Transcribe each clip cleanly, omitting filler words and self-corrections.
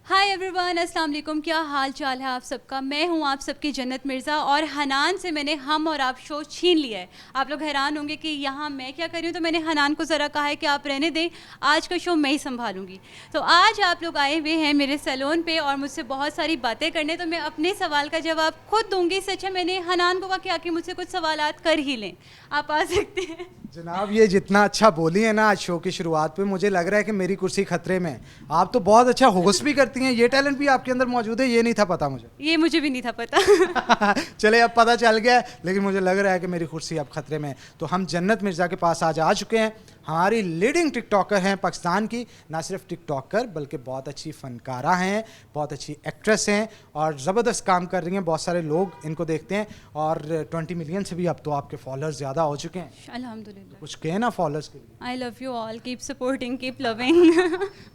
Hi everyone, अस्सलाम वालेकुम। क्या हाल चाल है आप सबका। मैं हूं आप सबकी जन्नत मिर्ज़ा और हनान से मैंने हम और आप शो छीन लिया है। आप लोग हैरान होंगे कि यहाँ मैं क्या कर रही हूँ, तो मैंने हनान को ज़रा कहा है कि आप रहने दें, आज का शो मैं ही संभालूंगी। तो आज आप लोग आए हुए हैं मेरे सैलून पे और मुझसे बहुत सारी बातें करने, तो मैं अपने सवाल का जवाब खुद दूंगी। इससे अच्छा मैंने हनान को कहा कि आके मुझसे कुछ सवालात कर ही लें। आप आ सकते हैं। जनाब, ये जितना अच्छा बोली है ना आज शो की शुरुआत पे, मुझे लग रहा है कि मेरी कुर्सी खतरे में है। आप तो बहुत अच्छा होस्ट भी करती हैं, ये टैलेंट भी आपके अंदर मौजूद है, ये नहीं था पता मुझे। ये मुझे भी नहीं था पता। चले अब पता चल गया है, लेकिन मुझे लग रहा है कि मेरी कुर्सी अब खतरे में है। तो हम जन्नत मिर्ज़ा के पास आज आ चुके हैं। हमारी लीडिंग टिकटॉकर हैं पाकिस्तान की, ना सिर्फ टिकटॉकर बल्कि बहुत अच्छी फनकारा हैं, बहुत अच्छी एक्ट्रेस हैं और ज़बरदस्त काम कर रही हैं। बहुत सारे लोग इनको देखते हैं और 20 मिलियन से भी अब तो आपके फॉलोअर्स ज़्यादा हो चुके हैं। अल्हम्दुलिल्लाह। कुछ कहें ना फॉलोअर्स के लिए। I love you all, keep supporting, keep loving.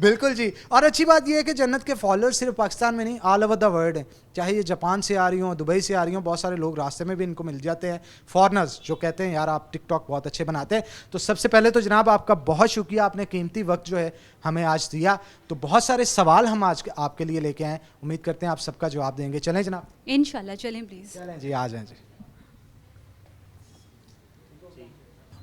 बिल्कुल जी। और अच्छी बात यह है कि जन्नत के फॉलोअर्स सिर्फ पाकिस्तान में नहीं, ऑल ओवर द वर्ल्ड है। चाहे ये जापान से आ रही हो, दुबई से आ रही हो, बहुत सारे लोग रास्ते में भी इनको मिल जाते हैं, फॉरनर्स जो कहते हैं यार आप टिकटॉक बहुत अच्छे बनाते हैं। तो सबसे पहले तो जनाब आपका बहुत शुक्रिया, आपने कीमती वक्त जो है हमें आज दिया। तो बहुत सारे सवाल हम आज आपके लिए लेके आए, उम्मीद करते हैं आप सबका जवाब देंगे। चलें जनाब। इंशाल्लाह, चलें प्लीज़। चलें जी, आ जाएं जी।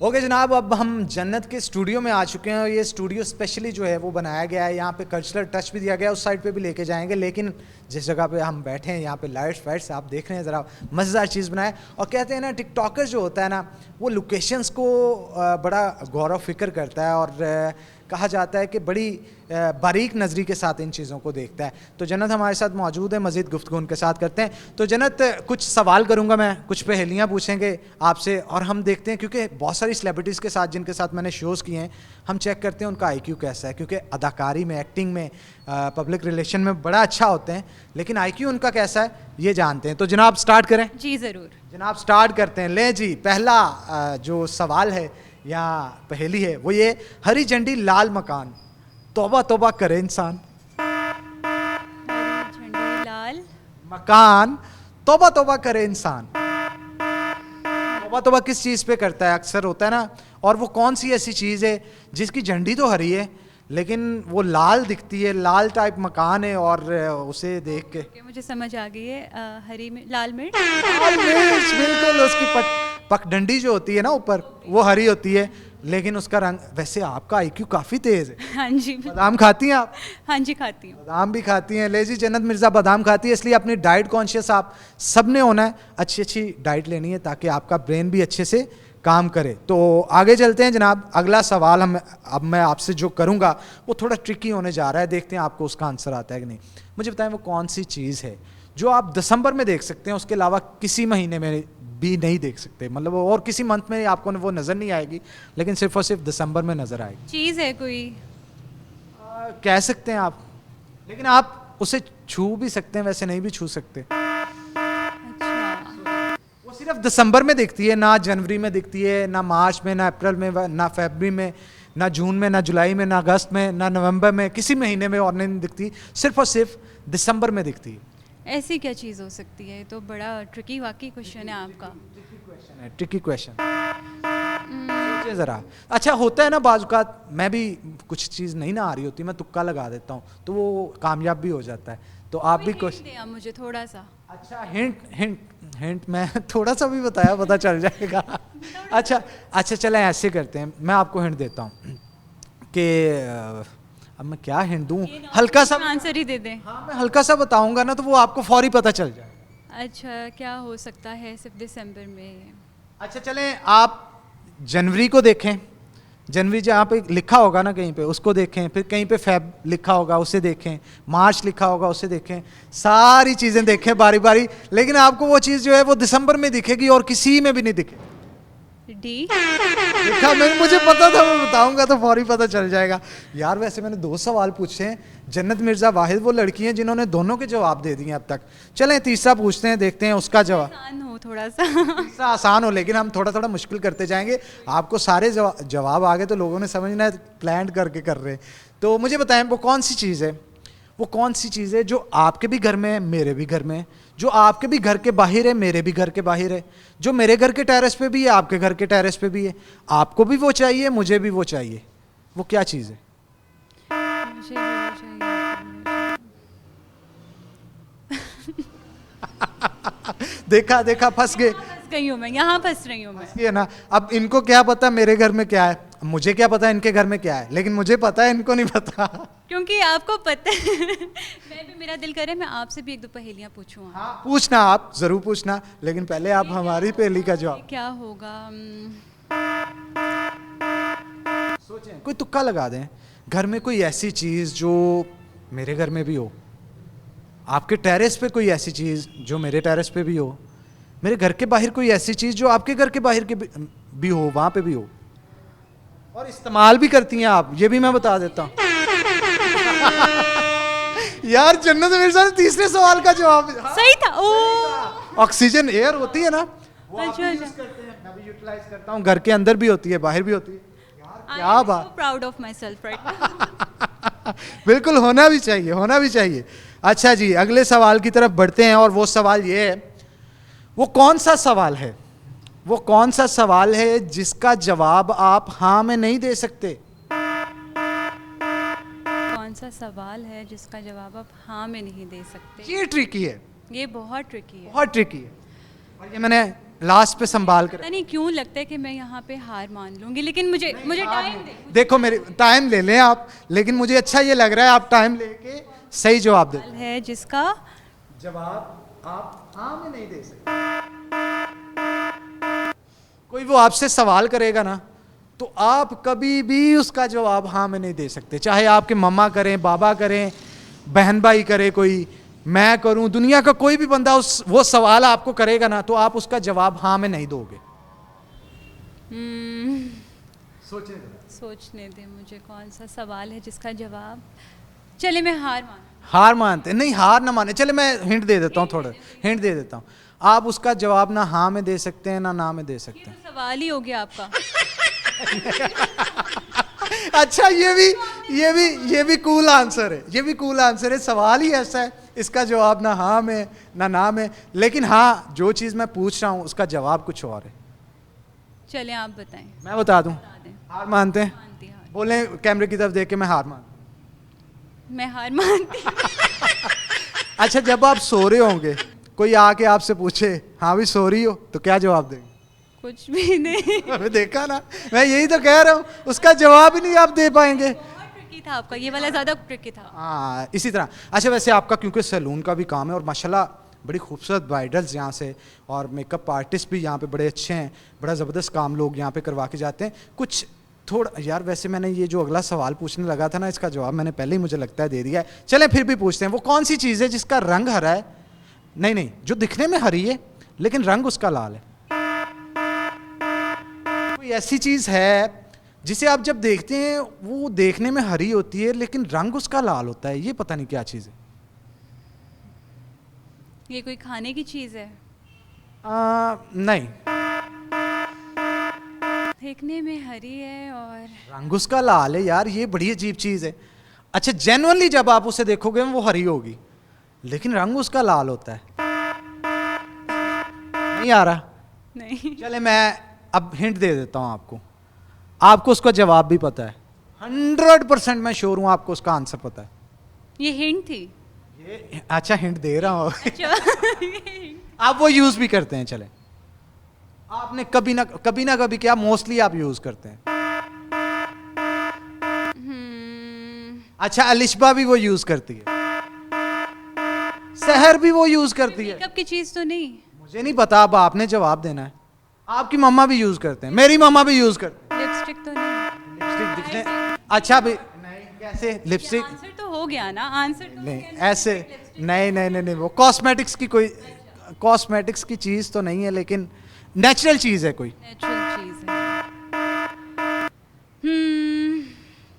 ओके जनाब, अब हम जन्नत के स्टूडियो में आ चुके हैं और ये स्टूडियो स्पेशली जो है वो बनाया गया है। यहाँ पे कल्चरल टच भी दिया गया है, उस साइड पे भी लेके जाएंगे। लेकिन जिस जगह पे हम बैठे हैं यहाँ पे लाइट्स वाइट्स आप देख रहे हैं, ज़रा मज़ेदार चीज़ बनाए। और कहते हैं ना टिकटॉकर जो होता है ना, वो लोकेशंस को बड़ा गौर फिक्र करता है और कहा जाता है कि बड़ी बारीक नज़री के साथ इन चीज़ों को देखता है। तो जन्नत हमारे साथ मौजूद है, मज़ीद गुफ्तगू उनके साथ करते हैं। तो जन्नत, कुछ सवाल करूंगा मैं, कुछ पहेलियां पूछेंगे आपसे और हम देखते हैं, क्योंकि बहुत सारी सेलिब्रिटीज़ के साथ जिनके साथ मैंने शोज़ किए हैं, हम चेक करते हैं उनका आईक्यू कैसा है। क्योंकि अदाकारी में, एक्टिंग में, पब्लिक रिलेशन में बड़ा अच्छा होते हैं, लेकिन आईक्यू उनका कैसा है ये जानते हैं। तो जनाब स्टार्ट करें। जी ज़रूर। जनाब स्टार्ट करते हैं। ले जी, पहला जो सवाल है या पहेली है वो ये, हरी झंडी लाल मकान, तौबा तौबा करे इंसान। हरी झंडी लाल मकान, तौबा तौबा करे इंसान। तौबा तौबा किस चीज़ पे करता है? अक्सर होता है ना। और वो कौन सी ऐसी चीज़ है जिसकी झंडी तो हरी है लेकिन वो लाल दिखती है, लाल टाइप मकान है और उसे देख के के मुझे समझ आ गई है। हरी में लाल मिर्च। लाल मिर्च, बिल्कुल। उसकी पगडंडी जो होती है ना ऊपर, वो हरी होती है लेकिन उसका रंग। वैसे आपका आईक्यू काफ़ी तेज़ है। हाँ जी। बादाम खाती हैं आप? हाँ जी, खाती हूँ। बादाम भी खाती हैं। ले जी, जन्नत मिर्ज़ा बादाम खाती है, इसलिए अपनी डाइट कॉन्शियस आप सब ने होना है। अच्छी अच्छी डाइट लेनी है ताकि आपका ब्रेन भी अच्छे से काम करे। तो आगे चलते हैं जनाब। अगला सवाल अब मैं आपसे जो करूँगा वो थोड़ा ट्रिकी होने जा रहा है, देखते हैं आपको उसका आंसर आता है कि नहीं। मुझे बताएं वो कौन सी चीज़ है जो आप दिसंबर में देख सकते हैं, उसके अलावा किसी महीने में भी नहीं देख सकते। मतलब और किसी मंथ में आपको वो नज़र नहीं आएगी, लेकिन सिर्फ और सिर्फ दिसंबर में नज़र आएगी। चीज़ है कोई? कह सकते हैं आप, लेकिन आप उसे छू भी सकते हैं, वैसे नहीं भी छू सकते। अच्छा। वो सिर्फ दिसंबर में दिखती है, ना जनवरी में दिखती है, ना मार्च में, ना अप्रैल में, ना फरवरी में, ना जून में, ना जुलाई में, ना अगस्त में, ना नवंबर में, किसी महीने में और नहीं दिखती। सिर्फ और सिर्फ दिसंबर में दिखती है। ऐसी क्या चीज़ हो सकती है? तो बड़ा ट्रिकी वाकई क्वेश्चन है आपका। ट्रिकी क्वेश्चन सोचिए ज़रा। अच्छा होता है ना बाज़ औक़ात, मैं भी कुछ चीज़ नहीं ना आ रही होती, मैं तुक्का लगा देता हूँ तो वो कामयाब भी हो जाता है। तो आप भी कुछ दें आप मुझे थोड़ा सा। अच्छा हिंट हिंट हिंट मैं थोड़ा सा भी बताया पता चल जाएगा। अच्छा अच्छा, चलें ऐसे करते हैं, मैं आपको हिंट देता हूँ कि अब मैं क्या हिंट दूँ, हल्का सा आंसर ही दे दें। हाँ, मैं हल्का सा बताऊंगा ना तो वो आपको फौरी पता चल जाएगा। अच्छा, क्या हो सकता है सिर्फ दिसंबर में? अच्छा चलें, आप जनवरी को देखें, जनवरी जहाँ पे लिखा होगा ना कहीं पे उसको देखें, फिर कहीं पे फेब लिखा होगा उसे देखें, मार्च लिखा होगा उसे देखें, सारी चीज़ें देखें बारी बारी, लेकिन आपको वो चीज़ जो है वो दिसंबर में दिखेगी और किसी में भी नहीं दिखेगी। डी। देखा, मैं मुझे पता था, मैं बताऊंगा तो फौरी पता चल जाएगा। यार वैसे मैंने 2 सवाल पूछे हैं, जन्नत मिर्ज़ा वाहिद वो लड़की हैं जिन्होंने दोनों के जवाब दे दिए अब तक। चलें तीसरा पूछते हैं, देखते हैं उसका जवाब। आसान हो थोड़ा सा। तीसरा आसान हो, लेकिन हम थोड़ा थोड़ा मुश्किल करते जाएंगे। आपको सारे जवाब आ गए तो लोगों ने समझना है प्लान करके कर रहे हैं। तो मुझे बताएं वो कौन सी चीज़ है, वो कौन सी चीज़ है जो आपके भी घर में है, मेरे भी घर में है, जो आपके भी घर के बाहर है, मेरे भी घर के बाहर है, जो मेरे घर के टेरेस पे भी है, आपके घर के टेरेस पे भी है, आपको भी वो चाहिए, मुझे भी वो चाहिए। वो क्या चीज़ है? मुझे भी चाहिए। देखा देखा, फंस गए। फंस गई हूँ मैं, यहाँ फंस रही हूँ मैं। ये ना, अब इनको क्या पता मेरे घर में क्या है, मुझे क्या पता इनके घर में क्या है, लेकिन मुझे पता है, इनको नहीं पता। क्योंकि आपको पता है मैं भी, मेरा दिल करे मैं आपसे भी एक दो पहेलियाँ पूछूँ। हाँ पूछना, आप जरूर पूछना, लेकिन पहले आप हमारी पहेली का जवाब क्या होगा? सोचें, कोई तुक्का लगा दें। घर में कोई ऐसी चीज जो मेरे घर में भी हो, आपके टेरेस पे कोई ऐसी चीज जो मेरे टेरेस पे भी हो, मेरे घर के बाहर कोई ऐसी चीज जो आपके घर के बाहर के भी हो, वहां पे भी हो, और इस्तेमाल भी करती हैं आप, ये भी मैं बता देता हूँ। यार जन्नत मेरे साथ तीसरे सवाल का जवाब सही था। ओ ऑक्सीजन एयर होती है ना, वो आप अच्छा, यूज अच्छा। करते हैं, मैं भी यूटिलाइज करता हूँ, घर के अंदर भी होती है, बाहर भी होती है। यार क्या बात, proud of my self right. बिल्कुल होना भी चाहिए, होना भी चाहिए। अच्छा जी, अगले सवाल की तरफ बढ़ते हैं, और वो सवाल ये है, वो कौन सा सवाल है, वो कौन सा सवाल है जिसका जवाब आप हाँ में नहीं दे सकते? कौन सा सवाल है जिसका जवाब आप हाँ में नहीं दे सकते? ये ट्रिकी है, ये बहुत ट्रिकी है। बहुत ट्रिकी है, और ये मैंने लास्ट पे संभाल कर। पता नहीं क्यों लगता है कि मैं यहाँ पे हार मान लूंगी, लेकिन मुझे टाइम दे। देखो मेरे टाइम ले लें आप, लेकिन मुझे अच्छा ये लग रहा है आप टाइम लेके सही जवाब दे। सवाल है जिसका जवाब आप हाँ में नहीं दे सकते। कोई वो आपसे सवाल करेगा ना, तो आप कभी भी उसका जवाब हाँ में नहीं दे सकते, चाहे आपके मम्मा करें, बाबा करें, बहन भाई करे, कोई मैं करूं, दुनिया का कोई भी बंदा वो सवाल आपको करेगा ना, तो आप उसका जवाब हाँ में नहीं दोगे। सोचने दे मुझे, कौन सा सवाल है जिसका जवाब, चले मैं हार मानते नहीं, हार ना माने, चले मैं हिंट दे देता हूँ, थोड़ा हिंट दे देता हूँ। आप उसका जवाब ना हाँ में दे सकते हैं, ना में दे सकते हैं। तो सवाल ही हो गया आपका। अच्छा, ये भी कूल आंसर है, ये भी कूल आंसर है। सवाल ही ऐसा है, इसका जवाब ना हाँ में ना में, लेकिन हाँ जो चीज़ मैं पूछ रहा हूँ उसका जवाब कुछ और है। चलें आप बताएं। मैं बता दूं, दें। हार मानते हैं? मानती हार। बोले कैमरे की तरफ देख के, मैं हार मान। मैं हार मानती। अच्छा, जब आप सो रहे होंगे, कोई आके आपसे पूछे हाँ भी सो रही हो, तो क्या जवाब देंगे? कुछ भी नहीं। अबे देखा ना, मैं यही तो कह रहा हूँ, उसका जवाब ही नहीं आप दे पाएंगे। बहुत ट्रिकी था आपका, ये वाला ज़्यादा ट्रिकी था। हाँ इसी तरह। अच्छा, वैसे आपका क्योंकि सैलून का भी काम है, और माशाल्लाह बड़ी खूबसूरत ब्राइडल्स यहाँ से, और मेकअप आर्टिस्ट भी यहाँ पे बड़े अच्छे हैं, बड़ा ज़बरदस्त काम लोग यहाँ पे करवा के जाते हैं। कुछ थोड़ा यार, वैसे मैंने ये जो अगला सवाल पूछने लगा था ना, इसका जवाब मैंने पहले ही मुझे लगता है दे दिया है। चलें फिर भी पूछते हैं, वो कौन सी चीज़ है जिसका रंग हरा है, नहीं जो दिखने में हरी है लेकिन रंग उसका लाल है? कोई ऐसी चीज़ है जिसे आप जब देखते हैं वो देखने में हरी होती है लेकिन रंग उसका लाल होता है, ये पता नहीं क्या चीज़ है। ये कोई खाने की चीज़ है? नहीं, देखने में हरी है और रंग उसका लाल है यार, ये बड़ी अजीब चीज़ है। अच्छा, जेन्युइनली जब आप उसे देखोगे वो हरी होगी लेकिन रंग उसका लाल होता है। नहीं आ रहा? नहीं। चले मैं अब हिंट दे देता हूं आपको, आपको उसका जवाब भी पता है, 100% मैं श्योर हूं आपको उसका आंसर पता है। ये हिंट थी? ये अच्छा हिंट दे रहा हूं। अच्छा। आप वो यूज भी करते हैं, चले आपने कभी ना कभी क्या, मोस्टली आप यूज करते हैं। अच्छा, अलिशबा भी वो यूज करती है, सहर भी वो यूज करती है। मेकअप की चीज़ तो नहीं? मुझे नहीं पता, अब आपने जवाब देना है। आपकी मम्मा भी यूज करते हैं, मेरी मम्मा भी यूज करते हैं। लिपस्टिक तो नहीं? लिपस्टिक दिखने अच्छा भी नहीं, कैसे लिपस्टिक? आंसर तो हो गया ना, आंसर तो नहीं ऐसे नहीं, वो कॉस्मेटिक्स की कोई कॉस्मेटिक्स की चीज तो नहीं है, लेकिन नेचुरल चीज है कोई। नेचुरल चीज़ है।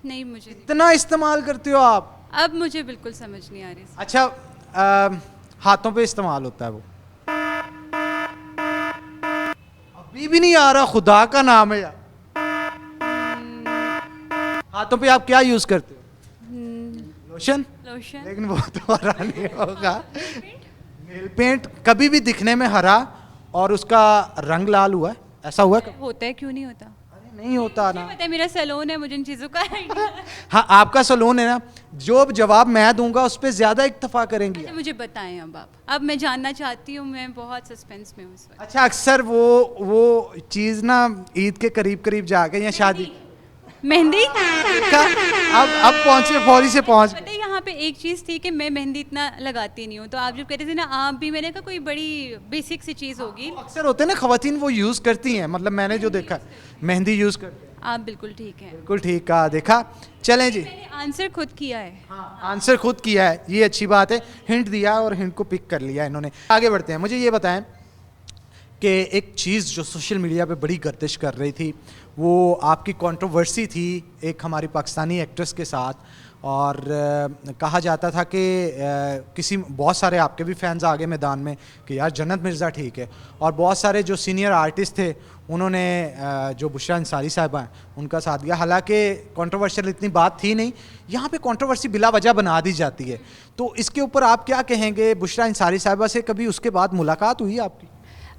नहीं, मुझे नहीं। इतना इस्तेमाल करते हो आप? अब मुझे बिल्कुल समझ नहीं आ रही। अच्छा, हाथों पे इस्तेमाल होता है वो। अभी भी नहीं आ रहा, खुदा का नाम है यार। हाथों पे आप क्या यूज करते हो? लोशन? लोशन? लेकिन वो तो हरा नहीं होगा। नेल पेंट कभी भी दिखने में हरा और उसका रंग लाल हुआ है, ऐसा हुआ है? होता है, क्यों नहीं होता? अरे नहीं होता ना। पता है मेरा सैलून है, मुझे इन चीज़ों का idea है। हाँ, आपका सलून है ना, जो जवाब मैं दूंगा उस पर ज्यादा इत्तेफाक करेंगी अच्छा मुझे बताएं अब आप, अब मैं जानना चाहती हूँ, मैं बहुत सस्पेंस में हूँ इस वक्त। अच्छा, अक्सर वो चीज ना ईद के करीब करीब जाके या शादी मेहंदी। का अब पहुंचे, फौरी से पहुंच पता है यहाँ पे एक चीज़ थी कि मैं मेहंदी इतना लगाती नहीं हूँ, तो आप जब कहते थे ना आप भी, मैंने कहा कोई बड़ी बेसिक सी चीज़ होगी। अक्सर होते हैं ना खवातीन, वो यूज करती हैं, मतलब मैंने जो देखा मेहंदी यूज करते हैं। आप बिल्कुल ठीक हैं। बिल्कुल ठीक कहा, देखा। चलें जी, मैंने आंसर खुद किया है। आंसर खुद किया है, ये अच्छी बात है। हिंट दिया और हिंट को पिक कर लिया इन्होंने। आगे बढ़ते हैं, मुझे ये बताएं कि एक चीज़ जो सोशल मीडिया पे बड़ी गर्दिश कर रही थी, वो आपकी कंट्रोवर्सी थी एक हमारी पाकिस्तानी एक्ट्रेस के साथ, और कहा जाता था कि किसी बहुत सारे आपके भी फैंस आ गए मैदान में कि यार जन्नत मिर्ज़ा ठीक है, और बहुत सारे जो सीनियर आर्टिस्ट थे उन्होंने जो बुशरा अंसारी साहिबा हैं उनका साथ दिया। हालांकि कंट्रोवर्शियल इतनी बात थी नहीं, यहाँ पे कंट्रोवर्सी बिला वजह बना दी जाती है, तो इसके ऊपर आप क्या कहेंगे? बुशरा अंसारी साहिबा से कभी उसके बाद मुलाकात हुई आपकी?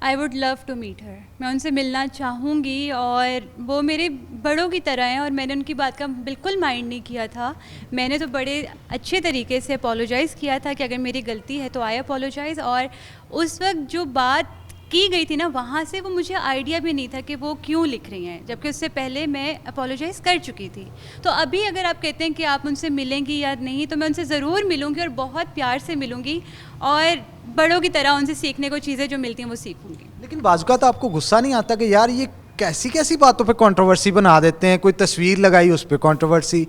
I would love to meet her, मैं उनसे मिलना चाहूँगी, और वो मेरे बड़ों की तरह हैं, और मैंने उनकी बात का बिल्कुल माइंड नहीं किया था। मैंने तो बड़े अच्छे तरीके से अपोलोजाइज़ किया था कि अगर मेरी गलती है तो आई अपोलोजाइज़, और उस वक्त जो बात की गई थी ना, वहाँ से वो मुझे आइडिया भी नहीं था कि वो क्यों लिख रही हैं, जबकि उससे पहले मैं अपोलोजाइज़ कर चुकी थी। तो अभी अगर आप कहते हैं कि आप उनसे मिलेंगी या नहीं, तो मैं उनसे ज़रूर मिलूँगी, और बहुत प्यार से मिलूँगी, और बड़ों की तरह उनसे सीखने को चीज़ें जो मिलती हैं वो सीखूँगी। लेकिन बाज़-औक़ात आपको गुस्सा नहीं आता कि यार ये कैसी कैसी बातों पे कंट्रोवर्सी बना देते हैं? कोई तस्वीर लगाई उस पे कंट्रोवर्सी,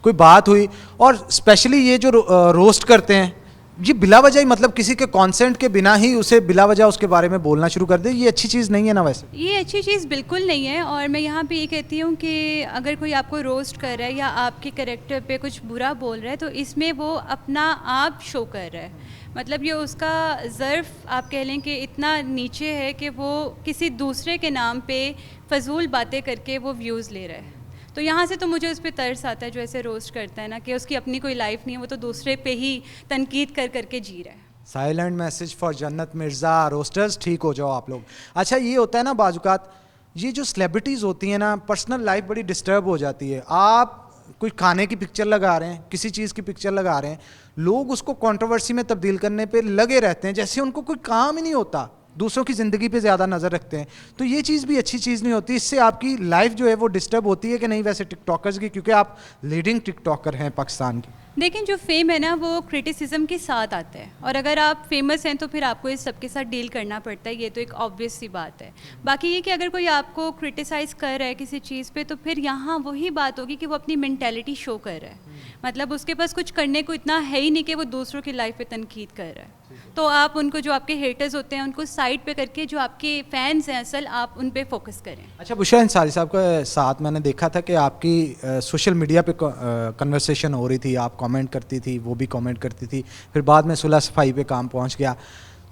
कोई बात हुई, और स्पेशली ये जो रोस्ट करते हैं, ये बिला वजह ही, मतलब किसी के कॉन्सेंट के बिना ही उसे बिला वजह उसके बारे में बोलना शुरू कर दे, ये अच्छी चीज़ नहीं है ना? वैसे ये अच्छी चीज़ बिल्कुल नहीं है, और मैं यहाँ पे ये कहती हूँ कि अगर कोई आपको रोस्ट कर रहा है या आपके कैरेक्टर पे कुछ बुरा बोल रहा है, तो इसमें वो अपना आप शो कर रहा है। मतलब ये उसका ज़र्फ़ आप कह लें कि इतना नीचे है कि वो किसी दूसरे के नाम पे फ़जूल बातें करके वो व्यूज़ ले रहा है। तो यहाँ से तो मुझे उस पर तरस आता है जो ऐसे रोस्ट करता है ना, कि उसकी अपनी कोई लाइफ नहीं है, वो तो दूसरे पे ही तनकीद कर करके जी रहा है। साइलेंट मैसेज फॉर जन्नत मिर्ज़ा, रोस्टर्स ठीक हो जाओ आप लोग। अच्छा, ये होता है ना बाज़-औक़ात, ये जो सेलिब्रिटीज़ होती हैं ना, पर्सनल लाइफ बड़ी डिस्टर्ब हो जाती है। आप कोई खाने की पिक्चर लगा रहे हैं, किसी चीज़ की पिक्चर लगा रहे हैं, लोग उसको कंट्रोवर्सी में तब्दील करने पे लगे रहते हैं, जैसे उनको कोई काम ही नहीं होता, दूसरों की ज़िंदगी पे ज़्यादा नज़र रखते हैं। तो ये चीज़ भी अच्छी चीज़ नहीं होती, इससे आपकी लाइफ जो है वो डिस्टर्ब होती है कि नहीं वैसे टिकटॉकर्स की, क्योंकि आप लीडिंग टिकटॉकर हैं पाकिस्तान की। लेकिन जो फेम है ना, वो क्रिटिसिज्म के साथ आता है, और अगर आप फेमस हैं तो फिर आपको इस सब के साथ डील करना पड़ता है, ये तो एक ऑब्वियस सी बात है। बाकी ये कि अगर कोई आपको क्रिटिसाइज़ कर रहा है किसी चीज़ पे, तो फिर यहाँ वही बात होगी कि वो अपनी मेंटेलिटी शो कर रहा है, मतलब उसके पास कुछ करने को इतना है ही नहीं कि वो दूसरों की लाइफ पे तनकीद कर रहा है। तो आप उनको, जो आपके हेटर्स होते हैं, उनको साइड पे करके जो आपके फैंस हैं असल, आप उन पे फोकस करें। अच्छा, बुशरा अंसारी साहब के साथ मैंने देखा था कि आपकी सोशल मीडिया पे कन्वर्सेशन हो रही थी, आप कमेंट करती थी, वो भी कमेंट करती थी, फिर बाद में सुलह सफाई पे काम पहुंच गया।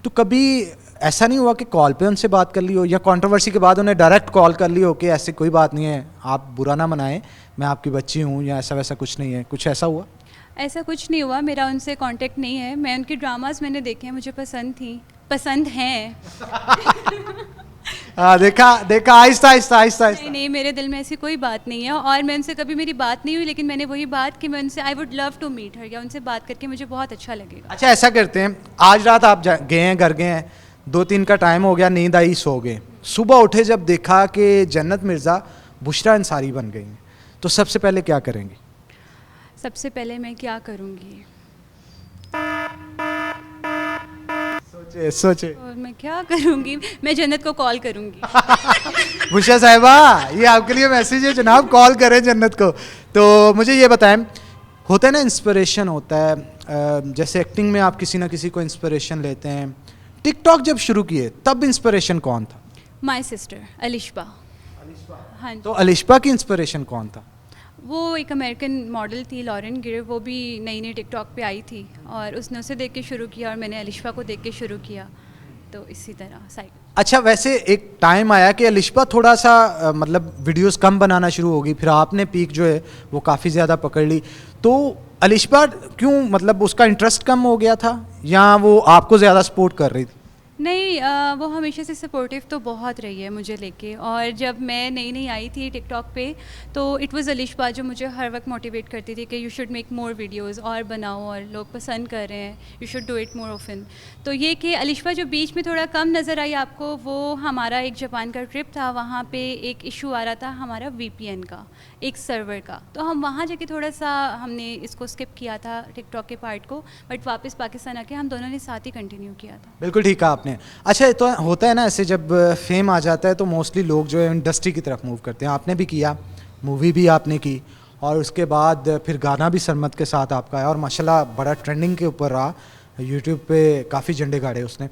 तो कभी ऐसा नहीं हुआ कि कॉल पे उनसे बात कर ली हो, या कंट्रोवर्सी के बाद उन्हें डायरेक्ट कॉल कर ली हो कि ऐसी कोई बात नहीं है, आप बुरा ना मनाएं, मैं आपकी बच्ची हूँ, या ऐसा वैसा कुछ नहीं है? कुछ ऐसा हुआ? ऐसा कुछ नहीं हुआ, मेरा उनसे कांटेक्ट नहीं है। मैं उनकी ड्रामास मैंने देखे हैं, मुझे पसंद थी, पसंद हैं। देखा देखा, आहिस्ता आहिस्ता आहिस्ता आहिस्ता। नहीं, मेरे दिल में ऐसी कोई बात नहीं है, और मैं उनसे कभी मेरी बात नहीं हुई, लेकिन मैंने वही बात कि मैं उनसे I would love to meet her, या उनसे बात करके मुझे बहुत अच्छा लगेगा। अच्छा, ऐसा करते हैं, आज रात आप गए हैं, घर गए हैं, 2-3 का टाइम हो गया, नींद आई, सो गए, सुबह उठे जब देखा कि जन्नत मिर्ज़ा बुशरा अंसारी बन गई, तो सबसे पहले क्या करेंगी? सबसे पहले मैं क्या करूँगी? सोचे सोचे। और मैं क्या करूँगी? मैं जन्नत को कॉल करूँगी। बुशरा साहिबा, ये आपके लिए मैसेज है जनाब, कॉल करें जन्नत को। तो मुझे ये बताएं, होता है ना इंस्पिरेशन होता है, जैसे एक्टिंग में आप किसी ना किसी को इंस्पिरेशन लेते हैं, टिकटॉक जब शुरू किए तब इंस्पिरेशन कौन था? My sister Alishba. हाँ जी। तो अलिशबा की इंस्पिरेशन कौन था? वो एक अमेरिकन मॉडल थी, लॉरेन गिर, वो भी नई नई टिकटॉक पे आई थी, और उसने उसे देख के शुरू किया, और मैंने अलिशबा को देख के शुरू किया, तो इसी तरह साइड। अच्छा, वैसे एक टाइम आया कि अलिशबा थोड़ा सा मतलब वीडियोस कम बनाना शुरू हो गई, फिर आपने पीक जो है वो काफ़ी ज़्यादा पकड़ ली, तो अलिशबा क्यों, मतलब उसका इंटरेस्ट कम हो गया था, या वो आपको ज़्यादा सपोर्ट कर रही थी? नहीं वो हमेशा से सपोर्टिव तो बहुत रही है मुझे लेके। और जब मैं नई नई आई थी टिकटॉक पे तो इट वाज अलिशबा जो मुझे हर वक्त मोटिवेट करती थी कि you should make more videos और बनाओ, और लोग पसंद कर रहे हैं, you should do it more often. तो ये कि अलिशबा जो बीच में थोड़ा कम नज़र आई आपको, वो हमारा एक जापान का ट्रिप था, वहाँ पे एक इशू आ रहा था हमारा VPN का, एक सर्वर का। तो हम वहाँ जाके थोड़ा सा हमने इसको स्किप किया था टिकटॉक के पार्ट को, बट वापस पाकिस्तान आके हम दोनों ने साथ ही कंटिन्यू किया था। बिल्कुल ठीक कहा आपने। अच्छा, ये तो होता है ना ऐसे, जब फेम आ जाता है तो मोस्टली लोग जो है इंडस्ट्री की तरफ मूव करते हैं। आपने भी किया, मूवी भी आपने की, और उसके बाद फिर गाना भी सरमद के साथ आपका है और माशाल्लाह बड़ा ट्रेंडिंग के ऊपर रहा, यूट्यूब पे काफ़ी झंडे गाड़े उसने।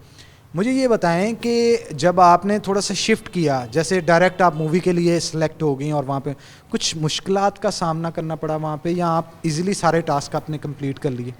मुझे ये बताएं कि जब आपने थोड़ा सा शिफ्ट किया, जैसे डायरेक्ट आप मूवी के लिए सिलेक्ट हो गई और वहाँ पे कुछ मुश्किलात का सामना करना पड़ा वहाँ पे, या आप इजीली सारे टास्क आपने कंप्लीट कर लिए?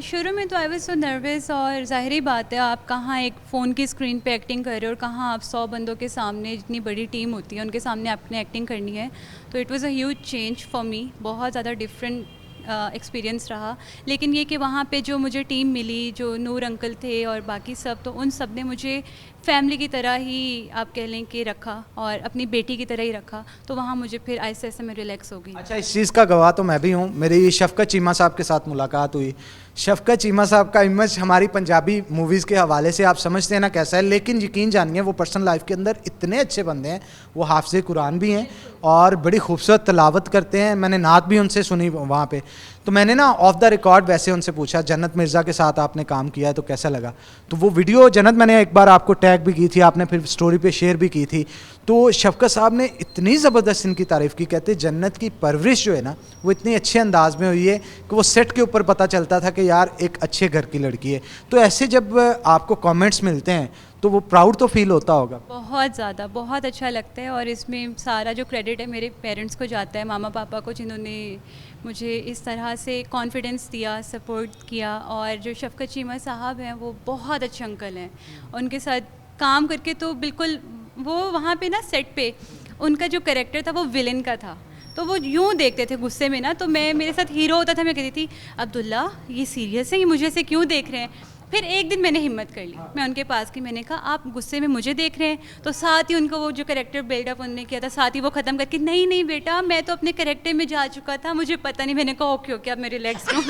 शुरू में तो आई वाज सो नर्वस, और ज़ाहिरी बात है आप कहाँ एक फ़ोन की स्क्रीन पे एक्टिंग कर रहे हो और कहाँ आप 100 बंदों के सामने, जितनी बड़ी टीम होती है उनके सामने आपने एक्टिंग करनी है। तो it was a huge change for me, बहुत ज़्यादा डिफरेंट एक्सपीरियंस रहा। लेकिन ये कि वहाँ पे जो मुझे टीम मिली, जो नूर अंकल थे और बाकी सब, तो उन सब ने मुझे फैमिली की तरह ही आप कह लें कि रखा और अपनी बेटी की तरह ही रखा। तो वहाँ मुझे फिर आहिस्ते आहिस्ते मैं रिलैक्स हो गई। अच्छा, इस चीज़ का गवाह तो मैं भी हूँ। मेरी शफकत चीमा साहब के साथ मुलाकात हुई। शफकत चीमा साहब का इमेज हमारी पंजाबी मूवीज़ के हवाले से आप समझते हैं ना कैसा है, लेकिन यकीन जानिए वो पर्सनल लाइफ के अंदर इतने अच्छे बंदे हैं। वो हाफ़िज़ कुरान भी हैं और बड़ी खूबसूरत तिलावत करते हैं। मैंने नात भी उनसे सुनी वहाँ पे। तो मैंने ना ऑफ द रिकॉर्ड वैसे उनसे पूछा, जन्नत मिर्ज़ा के साथ आपने काम किया है तो कैसा लगा? तो वो वीडियो जन्नत मैंने एक बार आपको टैग भी की थी, आपने फिर स्टोरी पे शेयर भी की थी। तो शफकत साहब ने इतनी ज़बरदस्त इनकी तारीफ़ की, कहते जन्नत की परवरिश जो है ना वो इतने अच्छे अंदाज में हुई है कि वो सेट के ऊपर पता चलता था कि यार एक अच्छे घर की लड़की है। तो ऐसे जब आपको कमेंट्स मिलते हैं तो वो प्राउड तो फील होता होगा? बहुत ज़्यादा, बहुत अच्छा लगता है। और इसमें सारा जो क्रेडिट है मेरे पेरेंट्स को जाता है, मामा पापा को, जिन्होंने मुझे इस तरह से कॉन्फिडेंस दिया, सपोर्ट किया। और जो शफकत चीमा साहब हैं वो बहुत अच्छे अंकल हैं, उनके साथ काम करके तो बिल्कुल, वो वहाँ पे ना सेट पे उनका जो कैरेक्टर था वो विलेन का था। तो वो यूँ देखते थे गुस्से में ना, तो मैं, मेरे साथ हीरो होता था, मैं कहती थी अब्दुल्ला ये सीरियस है, ये मुझे से क्यों देख रहे हैं? फिर एक दिन मैंने हिम्मत कर ली, मैं उनके पास की, मैंने कहा आप गुस्से में मुझे देख रहे हैं? तो साथ ही उनको वो जो कैरेक्टर बिल्डअप उन्होंने किया था, साथ ही वो ख़त्म करके, नहीं नहीं बेटा मैं तो अपने कैरेक्टर में जा चुका था, मुझे पता नहीं। मैंने कहा ओके ओके, अब मैं रिलैक्स हूँ।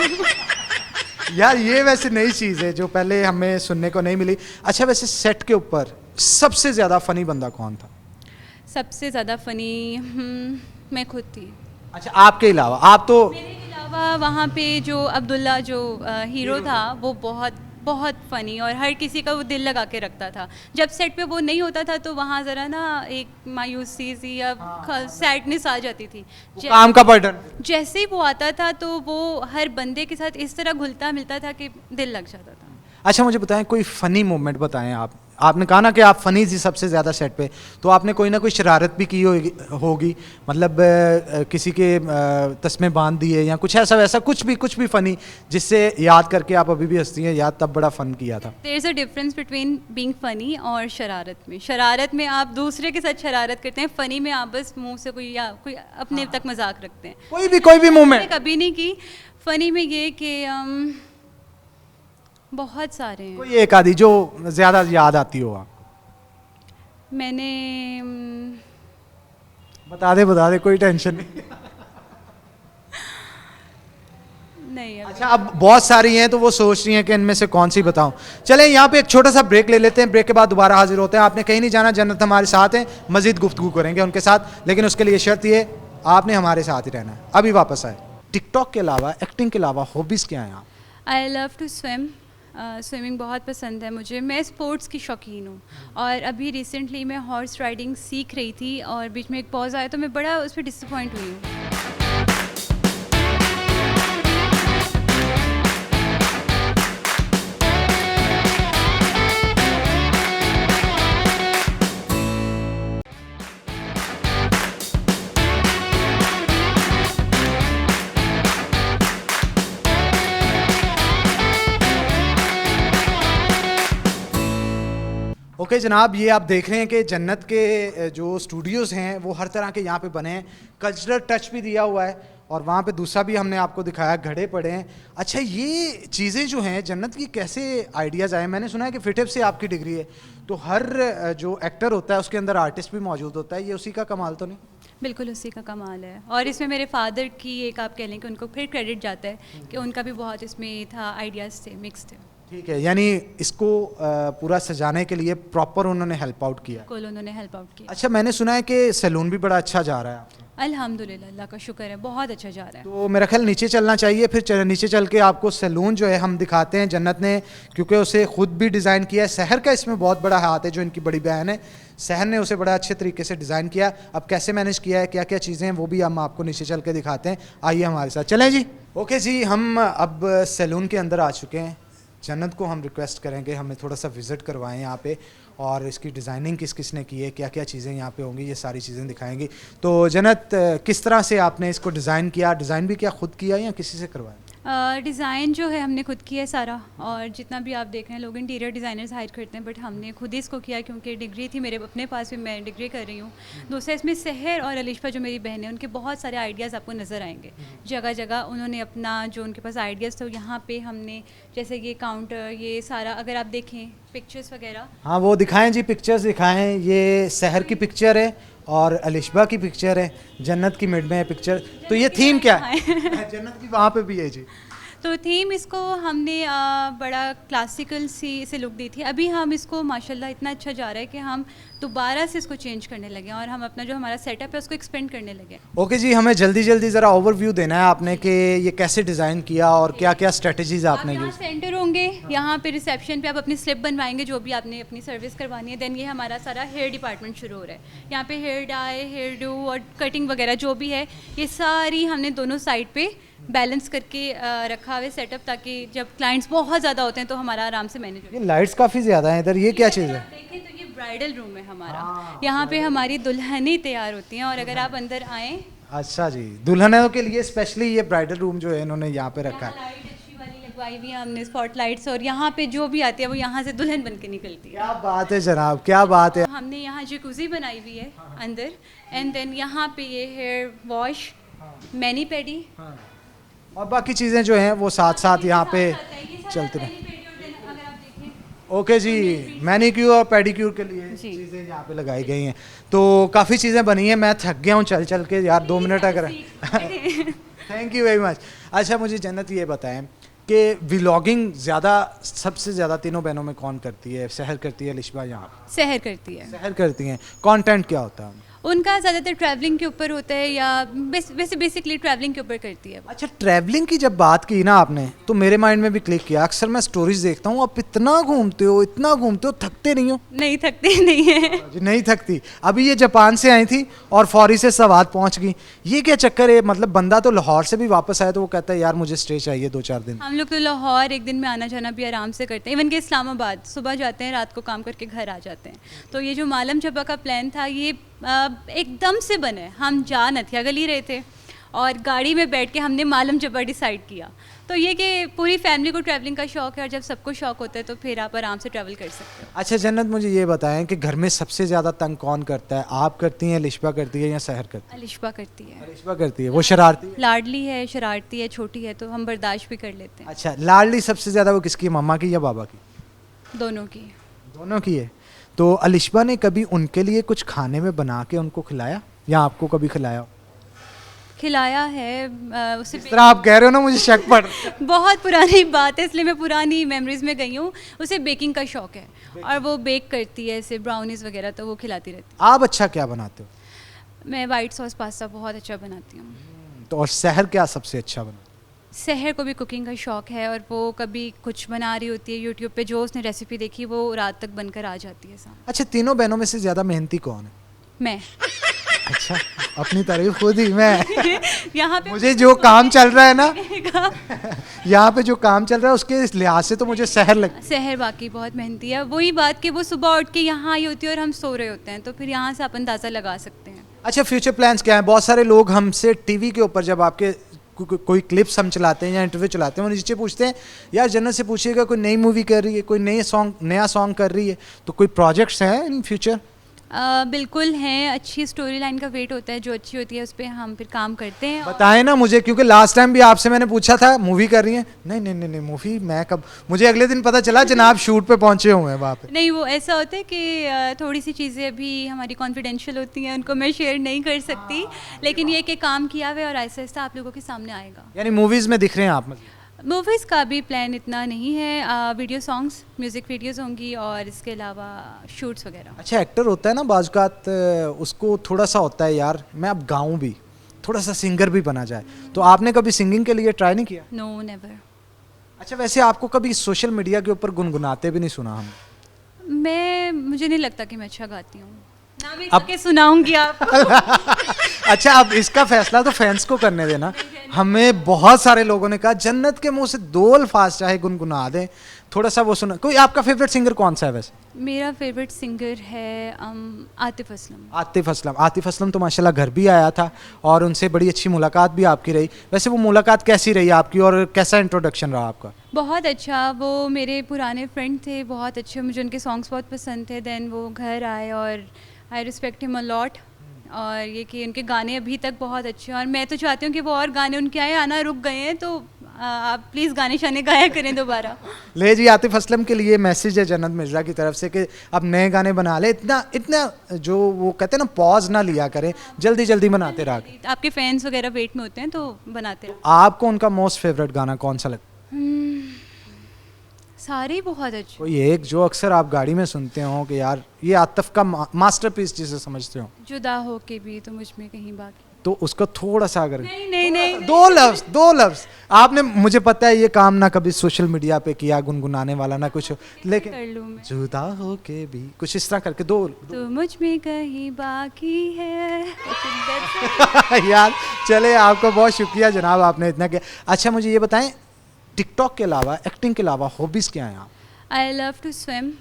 यार ये वैसे नई चीज़ है जो पहले हमें सुनने को नहीं मिली। अच्छा, वैसे सेट के ऊपर सबसे ज़्यादा फ़नी बंदा कौन था? सबसे ज़्यादा फ़नी मैं खुद थी। अच्छा, आपके अलावा? आप तो मेरे अलावा वहाँ पे जो अब्दुल्ला जो हीरो था वो बहुत बहुत फ़नी और हर किसी का वो दिल लगा के रखता था। जब सेट पे वो नहीं होता था तो वहाँ ज़रा ना एक मायूसी सी या सैडनेस आ जाती थी। काम का बर्डन। जैसे ही वो आता था तो वो हर बंदे के साथ इस तरह घुलता मिलता था कि दिल लग जाता था। अच्छा, मुझे बताएं कोई फ़नी मोमेंट बताएं आप। आपने कहा ना कि आप फ़नी थी सबसे ज़्यादा सेट पे, तो आपने कोई ना कोई शरारत भी की होगी, मतलब किसी के तस्मे बांध दिए या कुछ ऐसा वैसा, कुछ भी फ़नी जिससे याद करके आप अभी भी हंसती हैं, याद तब बड़ा फ़न किया था? There is a difference between being funny और शरारत में। शरारत में आप दूसरे के साथ शरारत करते हैं, फ़नी में आप बस मुंह से कोई या कोई अपने तक मजाक रखते हैं। कोई भी मोमेंट? कभी नहीं की। फ़नी में ये कि बहुत सारे हैं। कोई एक आधी जो ज़्यादा याद आती हो आप? मैंने बता दे, कोई टेंशन नहीं। नहीं। अच्छा, अब बहुत सारी हैं तो वो सोच रही हैं कि इनमें से कौन सी बताऊं। चलें यहाँ पे एक छोटा सा ब्रेक ले लेते हैं, ब्रेक के बाद दोबारा हाजिर होते हैं। आपने कहीं नहीं जाना, जन्नत हमारे साथ हैं, मजीद गुफ्तगू करेंगे उनके साथ, लेकिन उसके लिए शर्त ये, आपने हमारे साथ ही रहना है। अभी वापस आए। टिकटॉक के अलावा, एक्टिंग के अलावा हॉबीज़ क्या हैं आप? I love to swim. Swimming बहुत पसंद है मुझे। मैं स्पोर्ट्स की शौकीन हूँ और अभी रिसेंटली मैं हॉर्स राइडिंग सीख रही थी और बीच में एक पॉज आया तो मैं बड़ा उस पर डिसअपॉइंट हुई हूँ। ओके जनाब, ये आप देख रहे हैं कि जन्नत के जो स्टूडियोज़ हैं वो हर तरह के यहाँ पे बने हैं, कल्चरल टच भी दिया हुआ है और वहाँ पे दूसरा भी हमने आपको दिखाया, घड़े पड़े हैं। अच्छा, ये चीज़ें जो हैं जन्नत की, कैसे आइडियाज़ आए? मैंने सुना है कि फिटअप से आपकी डिग्री है, तो हर जो एक्टर होता है उसके अंदर आर्टिस्ट भी मौजूद होता है, ये उसी का कमाल तो नहीं? बिल्कुल उसी का कमाल है, और इसमें मेरे फादर की एक आप कह लें कि उनको फिर क्रेडिट जाता है कि उनका भी बहुत इसमें था, आइडियाज़ थे, मिक्स थे। ठीक है, यानी इसको पूरा सजाने के लिए प्रॉपर उन्होंने हेल्प आउट किया। बिल्कुल उन्होंने हेल्प आउट किया। अच्छा, मैंने सुना है कि सैलून भी बड़ा अच्छा जा रहा है आपका। अल्हम्दुलिल्लाह, अल्लाह का शुक्र है, बहुत अच्छा जा रहा है। तो मेरा ख्याल नीचे चलना चाहिए, फिर नीचे चल के आपको सैलून जो है हम दिखाते हैं। जन्नत ने क्योंकि उसे खुद भी डिज़ाइन किया है, सहर का इसमें बहुत बड़ा हाथ है, जो इनकी बड़ी बहन है सहर ने उसे बड़ा अच्छे तरीके से डिज़ाइन किया। अब कैसे मैनेज किया है, क्या क्या चीज़ें हैं, वो भी हम आपको नीचे चल के दिखाते हैं। आइए हमारे साथ, चलें जी। ओके जी, हम अब सैलून के अंदर आ चुके हैं। जन्नत को हम रिक्वेस्ट करेंगे हमें थोड़ा सा विज़िट करवाएं यहाँ पे, और इसकी डिज़ाइनिंग किस किस ने की है, क्या क्या चीज़ें यहाँ पे होंगी, ये सारी चीज़ें दिखाएंगी। तो जन्नत, किस तरह से आपने इसको डिज़ाइन किया? डिज़ाइन भी क्या खुद किया या किसी से करवाया? डिज़ाइन जो है हमने खुद किया है सारा, और जितना भी आप देख रहे हैं लोग इंटीरियर डिज़ाइनर्स हायर करते हैं, बट हमने खुद ही इसको किया क्योंकि डिग्री थी मेरे अपने पास भी, मैं डिग्री कर रही हूँ। दूसरा इसमें सहर और अलिशा जो मेरी बहन है, उनके बहुत सारे आइडियाज़ आपको नज़र आएंगे। जगह जगह उन्होंने अपना जो उनके पास आइडियाज़ थे, यहाँ पे हमने जैसे ये काउंटर, ये सारा अगर आप देखें पिक्चर्स वगैरह। हाँ, वो दिखाएं जी, पिक्चर्स दिखाएं। ये सहर की पिक्चर है और अलिशा की पिक्चर है, जन्नत की मिड में है पिक्चर। तो ये थीम क्या है? जन्नत की वहाँ पे भी है जी। तो थीम इसको हमने बड़ा क्लासिकल सी से लुक दी थी। अभी हम इसको माशाल्लाह इतना अच्छा जा रहा है कि हम दोबारा से इसको चेंज करने लगे और हम अपना जो हमारा सेटअप है उसको एक्सपेंड करने लगे। ओके जी, हमें जल्दी जल्दी ज़रा ओवरव्यू देना है आपने कि ये कैसे डिज़ाइन किया और क्या क्या स्ट्रेटजीज आपने यहाँ यूज़। सेंटर होंगे, यहाँ पे रिसेप्शन पे आप अपनी स्लिप बनवाएंगे जो भी आपने अपनी सर्विस करवानी है। देन ये हमारा सारा हेयर डिपार्टमेंट शुरू हो रहा है। यहाँ पे हेयर डाई, हेयर डू और कटिंग वगैरह जो भी है, ये सारी हमने दोनों साइड पे बैलेंस करके रखा हुआ है सेटअप, ताकि जब क्लाइंट्स बहुत ज़्यादा होते हैं तो हमारा आराम से मैनेज हो। ये लाइट्स काफ़ी ज़्यादा हैं इधर, ये क्या चीज़ है? देखें तो ये ब्राइडल रूम है हमारा, यहाँ पे हमारी दुल्हनें तैयार होती हैं, और अगर आप अंदर आएँ। अच्छा जी, दुल्हनों के लिए स्पेशली ये ब्राइडल रूम जो है इन्होंने यहाँ पे रखा है। लाइट अच्छी वाली लगवाई हुई है हमने, स्पॉट लाइट्स, और यहाँ पे जो भी आती है वो यहाँ से दुल्हन बन के निकलती है। क्या बात है जनाब, क्या बात है। हमने यहाँ जकूज़ी बनाई हुई है अंदर, एंड देन यहाँ पे ये हेयर वॉश, मैनी पेडी, और बाकी चीज़ें जो हैं वो साथ साथ यहाँ पे चलते रहे। ओके जी, मैनीक्योर और पेडिक्योर के लिए चीज़ें यहाँ पे लगाई गई हैं। तो काफ़ी चीज़ें बनी हैं, मैं थक गया हूँ चल चल के यार, 2 मिनट अगर। Thank you very much. अच्छा, मुझे जन्नत ये बताएं कि व्लॉगिंग ज़्यादा, सबसे ज़्यादा तीनों बहनों में कौन करती है? सहर करती है, अलिशा यहाँ सहर करती है। सहर करती हैं। कंटेंट क्या होता है उनका? ज़्यादातर ट्रैवलिंग के ऊपर होता है, या वैसे बेसिकली ट्रैवलिंग के ऊपर करती है। अच्छा, ट्रैवलिंग की जब बात की ना आपने, तो मेरे माइंड में भी क्लिक किया। अक्सर मैं स्टोरीज देखता हूँ, आप इतना घूमते हो, इतना घूमते हो, थकते नहीं हो? नहीं थकते नहीं है जी, नहीं थकती। अभी ये जापान से आई थी और फौरी से सवात पहुँच गई, ये क्या चक्कर है? मतलब बंदा तो लाहौर से भी वापस आया तो वो कहता है यार मुझे स्टे चाहिए 2-4 दिन। हम लोग तो लाहौर एक दिन में आना जाना भी आराम से करते हैं, इवन के इस्लामाबाद सुबह जाते हैं, रात को काम करके घर आ जाते हैं। तो ये जो मालम चब्बा का प्लान था, ये एकदम से बने। हम जा नथिया गली रहे थे और गाड़ी में बैठ के हमने मालम चब्बा डिसाइड किया। तो ये कि पूरी फैमिली को ट्रैवलिंग का शौक है, और जब सबको शौक होता है तो फिर आप आराम से ट्रैवल कर सकते हो। अच्छा जन्नत, मुझे ये बताएं कि घर में सबसे ज़्यादा तंग कौन करता है? आप करती हैं, अलिशा करती है या सहर करती है? अलिशा करती है। अलिशा करती है, वो शरारती है? लाडली है, शरारती है, छोटी है, तो हम बर्दाश्त भी कर लेते हैं। अच्छा, लाडली सबसे ज़्यादा वो किसकी, मम्मा की या बाबा की? दोनों की। दोनों की है। तो अलिशा ने कभी उनके लिए कुछ खाने में बना के उनको खिलाया या आपको कभी खिलाया? खिलाया है उसे। इस तरह आप कह रहे हो ना, मुझे शक पड़। बहुत पुरानी बात है, इसलिए मैं पुरानी मेमोरीज में गई हूँ। उसे बेकिंग का शौक है और वो बेक करती है ऐसे ब्राउनीज वगैरह, तो वो खिलाती रहती आप अच्छा क्या बनाते हो? है। मैं वाइट सॉस पास्ता बहुत अच्छा बनाती हूँ। तो और सहर क्या सबसे अच्छा बना? सहर को भी कुकिंग का शौक है, और वो कभी कुछ बना रही होती है यूट्यूब पे, जो उसने रेसिपी देखी वो रात तक बनकर आ जाती है सामने। अच्छा, तीनों बहनों में से ज़्यादा मेहनती कौन है? मैं। अच्छा, अपनी तारीफ खुद ही। मैं यहाँ पे मुझे जो काम चल रहा है ना यहाँ पे जो काम चल रहा है उसके लिहाज से तो मुझे सहर लगता है। सहर वाकई बहुत मेहनती है। वही बात कि वो सुबह उठ के यहाँ आई होती है और हम सो रहे होते हैं, तो फिर यहाँ से आप अंदाज़ा लगा सकते हैं। अच्छा, फ्यूचर प्लान्स क्या है? बहुत सारे लोग हमसे टीवी के ऊपर जब आपके कोई क्लिप्स हम चलाते हैं या इंटरव्यू चलाते हैं, वो नीचे पूछते हैं यार जन्नत से पूछिएगा कोई नई मूवी कर रही है, कोई नया सॉन्ग कर रही है, तो कोई प्रोजेक्ट्स हैं इन फ्यूचर? बिल्कुल हैं, अच्छी स्टोरी लाइन का वेट होता है, जो अच्छी होती है उस पर हम फिर काम करते हैं। बताएं ना मुझे, क्योंकि लास्ट टाइम भी आपसे मैंने पूछा था मूवी कर रही हैं, नहीं नहीं नहीं नहीं मूवी मैं कब, मुझे अगले दिन पता चला जनाब शूट पे पहुंचे हुए हैं वहाँ पे। नहीं, वो ऐसा होता है कि थोड़ी सी चीज़ें अभी हमारी कॉन्फिडेंशियल होती हैं, उनको मैं शेयर नहीं कर सकती, लेकिन ये कि काम किया हुआ है और आहिस्ता आहिस्ता आप लोगों के सामने आएगा। यानी मूवीज़ में दिख रहे हैं आप मतलब? मूवीज़ का भी प्लान इतना नहीं है, वीडियो सॉन्ग्स, म्यूज़िक वीडियोस होंगी और इसके अलावा शूट्स वगैरह। अच्छा, एक्टर होता है ना बाज़-औक़ात, उसको थोड़ा सा होता है यार मैं अब गाऊं भी, थोड़ा सा सिंगर भी बना जाए, तो आपने कभी सिंगिंग के लिए ट्राई नहीं किया? No, never. अच्छा, वैसे आपको कभी सोशल मीडिया के ऊपर गुनगुनाते भी नहीं सुना हम? मुझे नहीं लगता कि मैं अच्छा गाती हूँ, ना मैं अब- गा के सुनाऊंगी आपको। अच्छा, अब इसका फैसला तो फैंस को करने देना। हमें बहुत सारे लोगों ने कहा जन्नत के मुंह से 2 अल्फाज चाहे गुनगुना दें, थोड़ा सा वो सुना। कोई आपका फेवरेट सिंगर कौन सा है वैसे? मेरा फेवरेट सिंगर है आतिफ असलम। आतिफ असलम। आतिफ असलम तो माशाल्लाह घर भी आया था और उनसे बड़ी अच्छी मुलाकात भी आपकी रही। वैसे वो मुलाकात कैसी रही आपकी और कैसा इंट्रोडक्शन रहा आपका? बहुत अच्छा, वो मेरे पुराने फ्रेंड थे, बहुत अच्छे, मुझे उनके सॉन्ग्स बहुत पसंद थे। देन वो घर आए और I respect him a lot, और ये कि उनके गाने अभी तक बहुत अच्छे हैं और मैं तो चाहती हूँ कि वो और गाने उनके आए, आना रुक गए हैं, तो आप प्लीज़ गाने शाने गाया करें दोबारा। ले जी, आतिफ असलम के लिए मैसेज है जन्नत मिर्ज़ा की तरफ से कि अब नए गाने बना ले, इतना इतना जो वो कहते हैं ना पॉज ना लिया करें, जल्दी जल्दी बनाते रहा करें। आपके फैंस वगैरह वेट में होते हैं तो बनाते रहो। आपको उनका मोस्ट फेवरेट गाना कौन सा लगता है? सारे ही बहुत अच्छे। कोई एक जो अक्सर आप गाड़ी में सुनते हो कि यार ये आतिफ का मास्टरपीस जिसे समझते हो? जुदा हो के भी तो मुझ में कहीं बाकी। तो उसका थोड़ा सा अगर नहीं नहीं नहीं, दो लफ्ज आपने, मुझे पता है ये काम ना कभी सोशल मीडिया पे किया गुनगुनाने वाला ना कुछ, लेकिन कर लूँ मैं। जुदा हो के भी कुछ इस तरह करके दो तो मुझ में कहीं बाकी है। यार चले, आपका बहुत शुक्रिया जनाब, आपने इतना किया। अच्छा मुझे ये बताएं, टिकटॉक के अलावा, एक्टिंग के अलावा हॉबीज़ क्या हैं आप? I love to swim,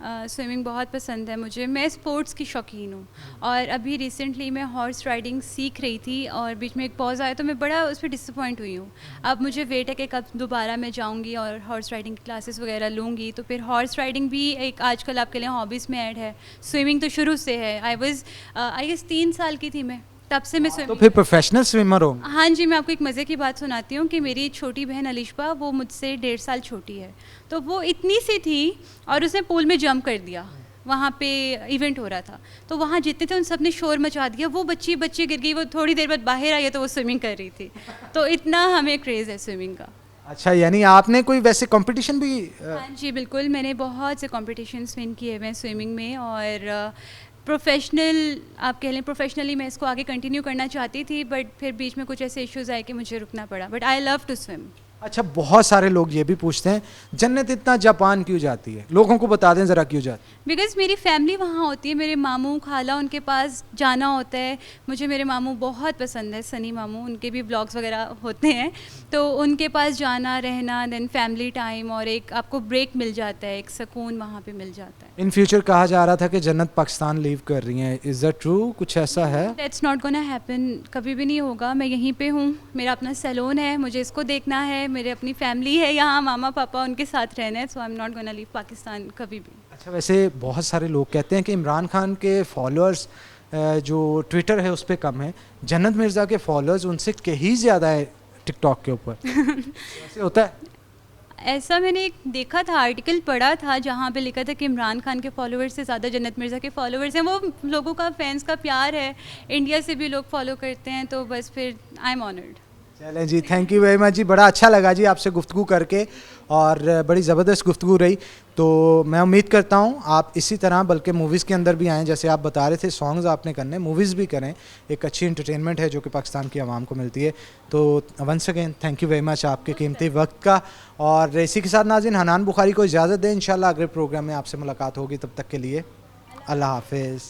swimming बहुत पसंद है मुझे। मैं स्पोर्ट्स की शौकीन हूँ और अभी रिसेंटली मैं हॉर्स राइडिंग सीख रही थी और बीच में एक पॉज आया तो मैं बड़ा उस पर डिसअपॉइंट हुई हूँ। अब मुझे वेट है कि कब दोबारा मैं जाऊँगी और हॉर्स राइडिंग क्लासेस वगैरह लूँगी, तो फिर हॉर्स राइडिंग भी एक आजकल आपके लिए हॉबीज़ में ऐड है। स्विमिंग तो शुरू से है, आई गेस 3 साल की थी मैं, तब से मैं तो स्विमिंग। फिर प्रोफेशनल स्विमर हो? हाँ जी, मैं आपको एक मज़े की बात सुनाती हूँ कि मेरी छोटी बहन अलिशबा, वो मुझसे 1.5 साल छोटी है, तो वो इतनी सी थी और उसने पूल में जंप कर दिया। वहाँ पे इवेंट हो रहा था तो वहाँ जितने थे उन सब ने शोर मचा दिया, वो बच्ची गिर गई, वो थोड़ी देर बाद बाहर आई है तो वो स्विमिंग कर रही थी। तो इतना हमें क्रेज़ है स्विमिंग का। अच्छा, यानी आपने कोई वैसे कंपटीशन भी हाँ जी बिल्कुल, मैंने बहुत से कॉम्पिटिशन्स विन किए हुए हैं स्विमिंग में, और प्रोफेशनल आप कह लें, प्रोफेशनली मैं इसको आगे कंटिन्यू करना चाहती थी, बट फिर बीच में कुछ ऐसे इश्यूज़ आए कि मुझे रुकना पड़ा, but I love to swim. अच्छा, बहुत सारे लोग ये भी पूछते हैं जन्नत इतना जापान क्यों जाती है, लोगों को बता दें ज़रा क्यों जाती है? बिकॉज़ मेरी फैमिली वहाँ होती है, मेरे मामू खाला उनके पास जाना होता है। मुझे मेरे मामू बहुत पसंद है, सनी मामू, उनके भी ब्लॉग्स वगैरह होते हैं, तो उनके पास जाना रहना, देन फैमिली टाइम, और एक आपको ब्रेक मिल जाता है, एक सुकून वहाँ पे मिल जाता है। इन फ्यूचर कहा जा रहा था कि जन्नत पाकिस्तान लीव कर रही हैं, इज़ दैट ट्रू? कुछ ऐसा है? दैट्स नॉट गोना हैपन, कभी भी नहीं होगा। मैं यहीं पे हूँ, मेरा अपना सैलून है, मुझे इसको देखना है, मेरे अपनी फैमिली है यहाँ, मामा पापा, उनके साथ रहना है, so I am not gonna leave Pakistan कभी भी। अच्छा, वैसे बहुत सारे लोग कहते हैं कि इमरान खान के फॉलोअर्स जो ट्विटर है उस पर कम है, जन्नत मिर्ज़ा के फॉलोअर्स उनसे कहीं ज़्यादा है टिकटॉक के ऊपर। ऐसे होता है? ऐसा मैंने एक देखा था, आर्टिकल पढ़ा था जहाँ पे लिखा था कि इमरान खान के फॉलोअर्स से ज़्यादा जन्नत मिर्ज़ा के फॉलोअर्स हैं। वो लोगों का, फैंस का प्यार है, इंडिया से भी लोग फॉलो करते हैं, तो बस फिर आई एम ऑनर्ड। चलें जी, थैंक यू वेरी मच जी, बड़ा अच्छा लगा जी आपसे गुफ्तगू करके और बड़ी ज़बरदस्त गुफ्तगू रही। तो मैं उम्मीद करता हूँ आप इसी तरह बल्कि मूवीज़ के अंदर भी आएँ, जैसे आप बता रहे थे सॉन्ग्स आपने करने, मूवीज़ भी करें, एक अच्छी इंटरटेनमेंट है जो कि पाकिस्तान की आवाम को मिलती है। तो once again thank you very much आपके कीमती वक्त का, और इसी के साथ नाज़रीन हनान बुखारी को इजाज़त दें, इंशाल्लाह अगले प्रोग्राम में आपसे मुलाकात होगी, तब तक के लिए अल्लाह हाफिज़।